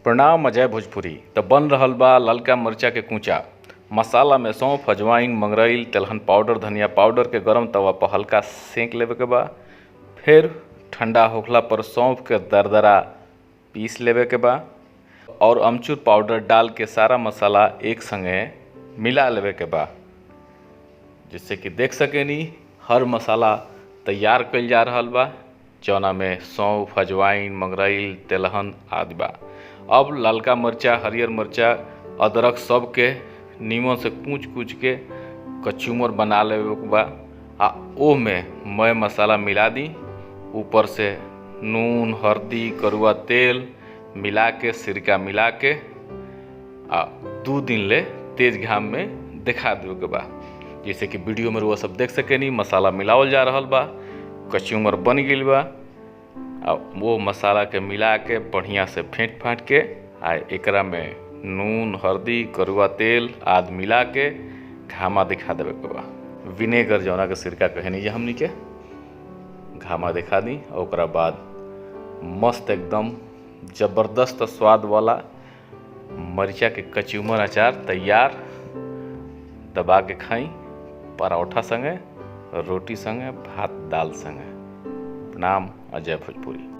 प्रणाम अजय भोजपुरी। तो बन रहल बा ललका मरचा के कूचा। मसाला में सौंफ, अजवाइन, मंगरैल, तेलहन पाउडर, धनिया पाउडर के गरम तवा पर हल्का सेंक लेवे के बा। फिर ठंडा होखला पर सौंफ के दरदरा पीस लेवे के बा और अमचूर पाउडर डाल के सारा मसाला एक संगे मिला लेवे के बा। जिससे कि देख सकेनी हर मसाला तैयार कइल जा रहल बा, जौना में सौंफ, अजवाइन, मंगरैल, तेलहन आदि बा। अब ललका मरचा, हरियर मरचा, अदरक सब के नीमन से कूच के कचूमर बना लेवे के बा। आ ओ में मय मसाला मिला दी, ऊपर से नून, हल्दी, करुआ तेल मिला के, सिरका मिला के आ 2 दिन ले तेज घाम में दिखा देवे के बा। जैसे कि वीडियो में वो सब देख सकेनी मसाला मिलावल जा रहल बा, कचूमर बन गइल बा। आ वो मसाला के मिला के बढ़िया से फेंट फाँट के आ एकरा में नून, हल्दी, करुआ तेल आदि मिला के घामा दिखा देवे के बा। विनेगर जौना के सिरका कहनी जे हमनी के घामा दिखा दी। और ओकरा बाद मस्त एकदम जबरदस्त स्वाद वाला मरचा के कचूमर अचार तैयार। दबा के खाई पराठा संगे, रोटी संगे, भात दाल संगे। प्रणाम अजय भोजपुरी।